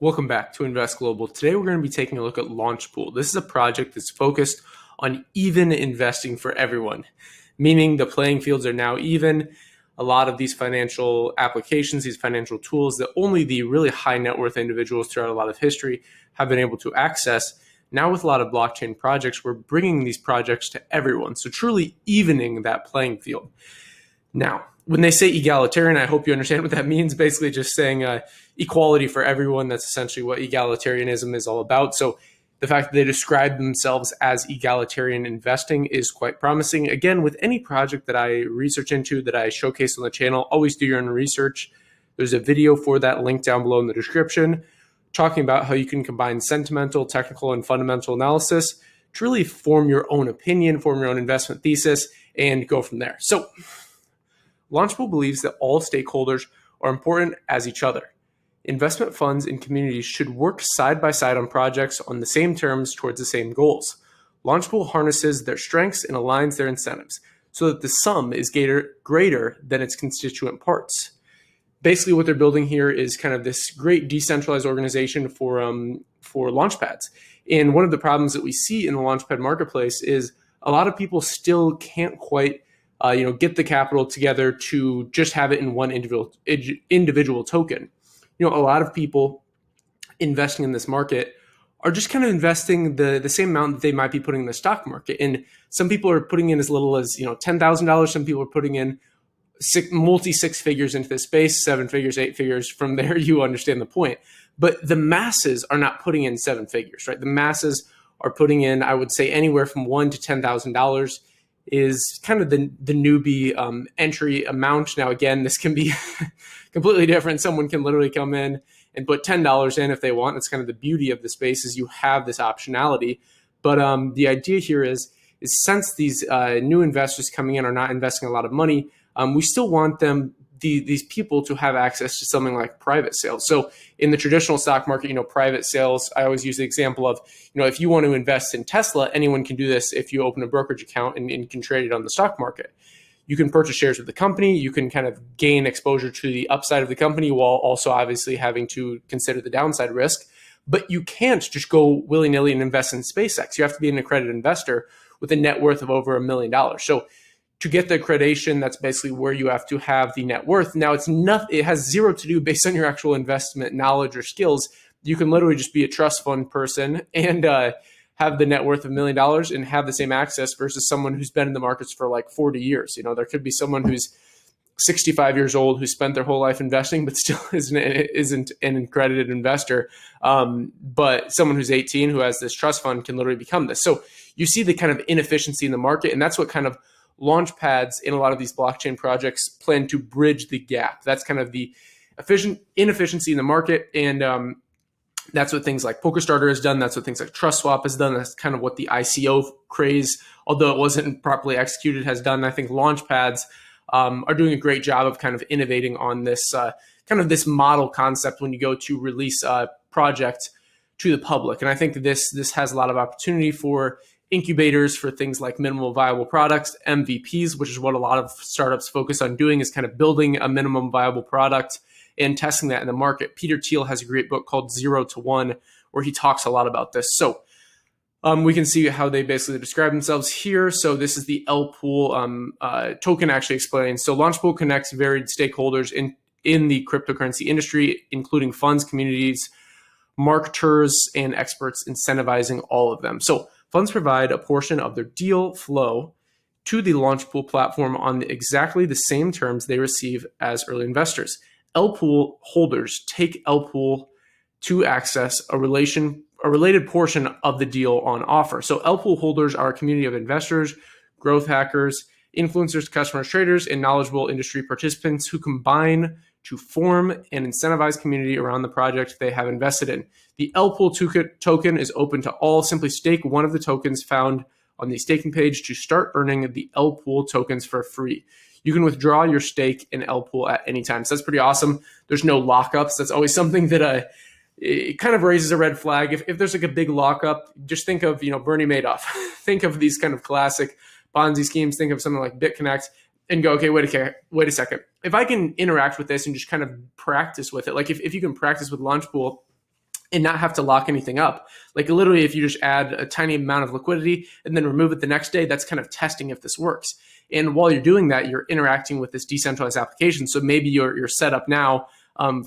Welcome back to Invest Global. Today we're going to be taking a look at Launchpool. This is a project that's focused on even investing for everyone, meaning the playing fields are now even. A lot of these financial applications, these financial tools that only the really high net worth individuals throughout a lot of history have been able to access. Now with a lot of blockchain projects, we're bringing these projects to everyone. So truly evening that playing field. Now, when they say egalitarian, I hope you understand what that means. Basically just saying equality for everyone. That's essentially what egalitarianism is all about. So the fact that they describe themselves as egalitarian investing is quite promising. Again, with any project that I research into, that I showcase on the channel, always do your own research. There's a video for that link down below in the description, talking about how you can combine sentimental, technical, and fundamental analysis to really form your own opinion, form your own investment thesis, and go from there. So Launchpool believes that all stakeholders are important as each other. Investment funds and communities should work side by side on projects on the same terms towards the same goals. Launchpool harnesses their strengths and aligns their incentives so that the sum is greater than its constituent parts. Basically, what they're building here is kind of this great decentralized organization for Launchpads. And one of the problems that we see in the Launchpad marketplace is a lot of people still can't quite get the capital together to just have it in one individual token. A lot of people investing in this market are just kind of investing the same amount that they might be putting in the stock market. And some people are putting in as little as $10,000. Some people are putting in multi-six figures into this space, 7 figures, 8 figures. From there, you understand the point. But the masses are not putting in 7 figures, right? The masses are putting in, I would say, anywhere from $1,000 to $10,000 is kind of the newbie entry amount. Now, again, this can be completely different. Someone can literally come in and put $10 in if they want. That's kind of the beauty of the space, is you have this optionality. But the idea here is since these new investors coming in are not investing a lot of money, we still want these people to have access to something like private sales. So in the traditional stock market, private sales, I always use the example of, if you want to invest in Tesla, anyone can do this if you open a brokerage account and can trade it on the stock market. You can purchase shares of the company. You can kind of gain exposure to the upside of the company while also obviously having to consider the downside risk. But you can't just go willy-nilly and invest in SpaceX. You have to be an accredited investor with a net worth of over $1 million. So to get the accreditation, that's basically where you have to have the net worth. Now, it has zero to do based on your actual investment knowledge or skills. You can literally just be a trust fund person and have the net worth of $1 million and have the same access versus someone who's been in the markets for like 40 years. There could be someone who's 65 years old who spent their whole life investing but still isn't an accredited investor. But someone who's 18 who has this trust fund can literally become this. So you see the kind of inefficiency in the market, and that's what kind of Launchpads in a lot of these blockchain projects plan to bridge the gap. That's kind of the inefficiency in the market. And that's what things like PokerStarter has done. That's what things like TrustSwap has done. That's kind of what the ICO craze, although it wasn't properly executed, has done. I think Launchpads are doing a great job of kind of innovating on this kind of this model concept when you go to release a project to the public. And I think this has a lot of opportunity for incubators, for things like minimal viable products, MVPs, which is what a lot of startups focus on doing, is kind of building a minimum viable product and testing that in the market. Peter Thiel has a great book called 0 to 1, where he talks a lot about this. So we can see how they basically describe themselves here. So this is the LPOOL token actually explained. So Launchpool connects varied stakeholders in the cryptocurrency industry, including funds, communities, marketers, and experts, incentivizing all of them. So funds provide a portion of their deal flow to the Launchpool platform on exactly the same terms they receive as early investors. LPOOL holders take LPOOL to access a related portion of the deal on offer. So LPOOL holders are a community of investors, growth hackers, influencers, customers, traders, and knowledgeable industry participants who combine to form an incentivized community around the project they have invested in. The LPOOL token is open to all. Simply stake one of the tokens found on the staking page to start earning the LPOOL tokens for free. You can withdraw your stake in LPOOL at any time. So that's pretty awesome. There's no lockups. That's always something that it kind of raises a red flag. If there's like a big lockup, just think of Bernie Madoff. Think of these kind of classic Ponzi schemes. Think of something like BitConnect and go, okay, wait a second. If I can interact with this and just kind of practice with it, like if you can practice with Launchpool and not have to lock anything up. Like literally, if you just add a tiny amount of liquidity and then remove it the next day, that's kind of testing if this works. And while you're doing that, you're interacting with this decentralized application. So maybe you're set up now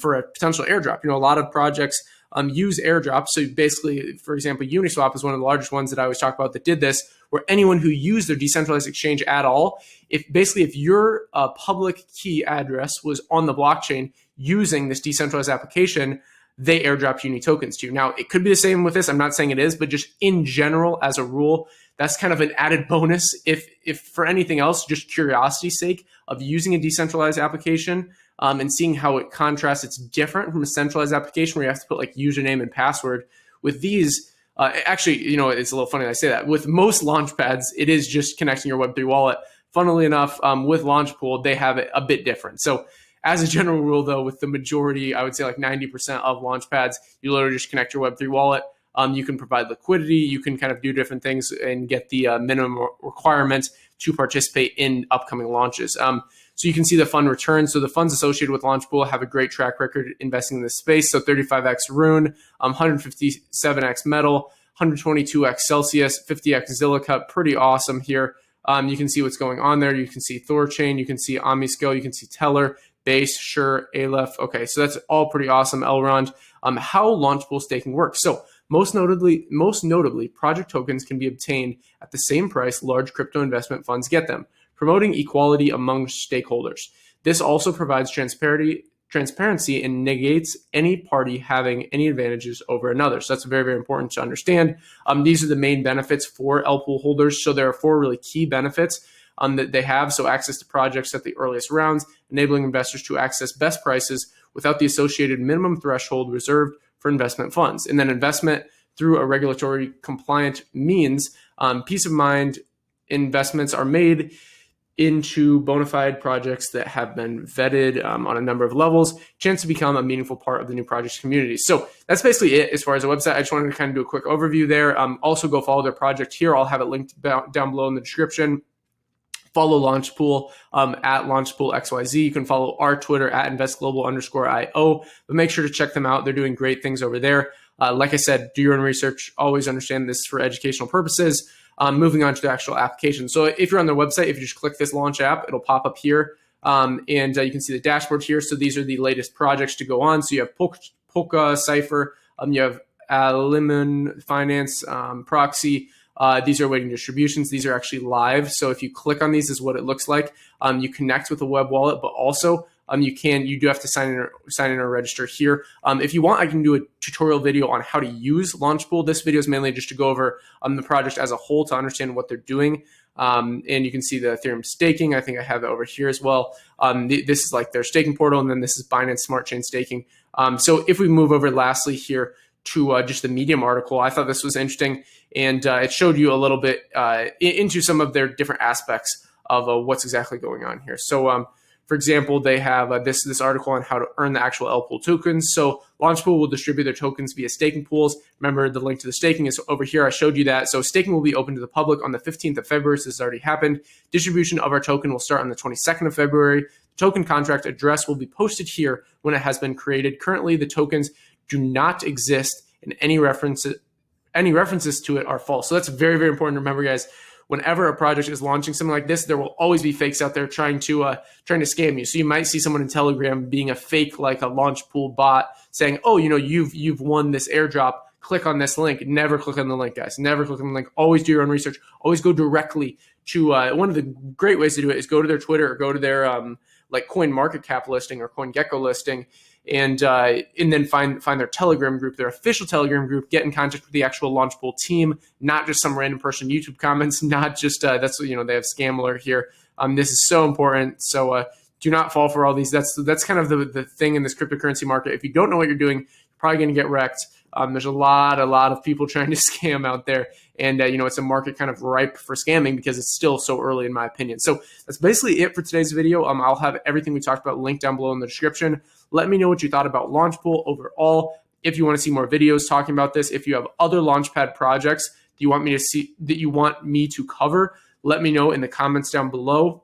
for a potential airdrop. A lot of projects use airdrops. So basically, for example, Uniswap is one of the largest ones that I always talk about that did this, where anyone who used their decentralized exchange at all, if your public key address was on the blockchain using this decentralized application, they airdrop Uni tokens to you. Now, it could be the same with this. I'm not saying it is, but just in general, as a rule, that's kind of an added bonus. If for anything else, just curiosity's sake of using a decentralized application and seeing how it contrasts. It's different from a centralized application where you have to put like username and password. With these, actually, it's a little funny that I say that. With most Launchpads, it is just connecting your Web3 wallet. Funnily enough, with Launchpool, they have it a bit different. So as a general rule, though, with the majority, I would say like 90% of Launchpads, you literally just connect your Web3 wallet. You can provide liquidity. You can kind of do different things and get the minimum requirements to participate in upcoming launches. So you can see the fund returns. So the funds associated with Launchpool have a great track record investing in this space. So 35x Rune, 157x Metal, 122x Celsius, 50x Zilliqa. Pretty awesome here. You can see what's going on there. You can see Thorchain. You can see OmniScale. You can see Teller, Base, Sure, Aleph. Okay, so that's all pretty awesome. Elrond. How Launchpool staking works. So most notably, project tokens can be obtained at the same price large crypto investment funds get them, promoting equality among stakeholders. This also provides transparency and negates any party having any advantages over another. So that's very, very important to understand. These are the main benefits for LPOOL holders. So there are 4 really key benefits that they have. So access to projects at the earliest rounds, enabling investors to access best prices without the associated minimum threshold reserved for investment funds. And then investment through a regulatory compliant means, peace of mind investments are made into bona fide projects that have been vetted on a number of levels, chance to become a meaningful part of the new project's community. So that's basically it as far as the website. I just wanted to kind of do a quick overview there. Also go follow their project here. I'll have it linked down below in the description. Follow Launchpool at Launchpool XYZ. You can follow our Twitter at investglobal_IO, but make sure to check them out. They're doing great things over there. Like I said, do your own research. Always understand this for educational purposes. Moving on to the actual application. So if you're on their website, if you just click this launch app, it'll pop up here. And you can see the dashboard here. So these are the latest projects to go on. So you have Polka, Cypher, you have Lemon Finance, Proxy. These are awaiting distributions. These are actually live. So if you click on these, this is what it looks like. You connect with a web wallet, but also you do have to sign in or register here. If you want, I can do a tutorial video on how to use Launchpool. This video is mainly just to go over the project as a whole to understand what they're doing. And you can see the Ethereum staking. I think I have that over here as well. This is like their staking portal, and then this is Binance Smart Chain staking. So if we move over lastly here to just the Medium article, I thought this was interesting, and it showed you a little bit into some of their different aspects of what's exactly going on here. So for example, they have this article on how to earn the actual LPOOL tokens. So Launchpool will distribute their tokens via staking pools. Remember, the link to the staking is over here. I showed you that. So staking will be open to the public on the 15th of February. So this has already happened. Distribution of our token will start on the 22nd of February. The token contract address will be posted here when it has been created. Currently, the tokens do not exist, and any references to it are false. So that's very, very important to remember, guys. Whenever a project is launching something like this, there will always be fakes out there trying to scam you. So you might see someone in Telegram being a fake, like a Launchpool bot, saying, "Oh, you've won this airdrop. Click on this link." Never click on the link, guys. Never click on the link. Always do your own research. Always go directly to one of the great ways to do it is go to their Twitter or go to their like Coin Market Cap listing or CoinGecko listing. And then find their Telegram group, their official Telegram group. Get in contact with the actual Launchpool team, not just some random person YouTube comments. Not just they have scam alert here. This is so important. So do not fall for all these. That's kind of the thing in this cryptocurrency market. If you don't know what you're doing, you're probably going to get wrecked. There's a lot of people trying to scam out there, and it's a market kind of ripe for scamming because it's still so early, in my opinion. So that's basically it for today's video. I'll have everything we talked about linked down below in the description. Let me know what you thought about Launchpool overall. If you want to see more videos talking about this, if you have other Launchpad projects that you want me to cover, let me know in the comments down below,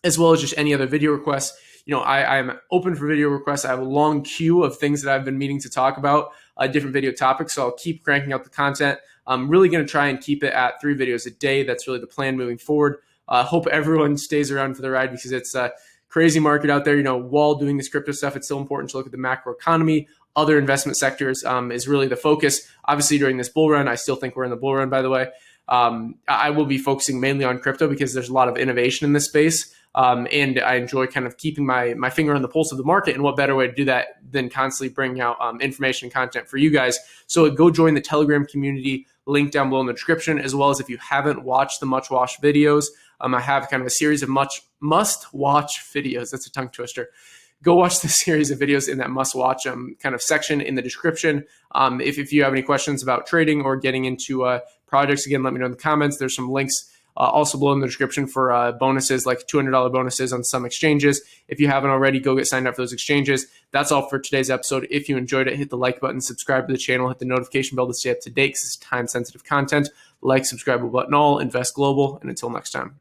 as well as just any other video requests. I'm open for video requests. I have a long queue of things that I've been meaning to talk about, different video topics. So I'll keep cranking out the content. I'm really going to try and keep it at 3 videos a day. That's really the plan moving forward. Hope everyone stays around for the ride because it's a crazy market out there. While doing this crypto stuff, it's still important to look at the macro economy. Other investment sectors is really the focus. Obviously, during this bull run, I still think we're in the bull run, by the way. I will be focusing mainly on crypto because there's a lot of innovation in this space. And I enjoy kind of keeping my finger on the pulse of the market. And what better way to do that than constantly bringing out information and content for you guys. So go join the Telegram community, link down below in the description, as well as if you haven't watched the Much Watch videos, I have kind of a series of must-watch videos. That's a tongue twister. Go watch the series of videos in that must-watch kind of section in the description. If you have any questions about trading or getting into projects, again, let me know in the comments. There's some links also below in the description for bonuses, like $200 bonuses on some exchanges. If you haven't already, go get signed up for those exchanges. That's all for today's episode. If you enjoyed it, hit the like button, subscribe to the channel, hit the notification bell to stay up to date because it's time-sensitive content. Like, subscribe button all, invest global, and until next time.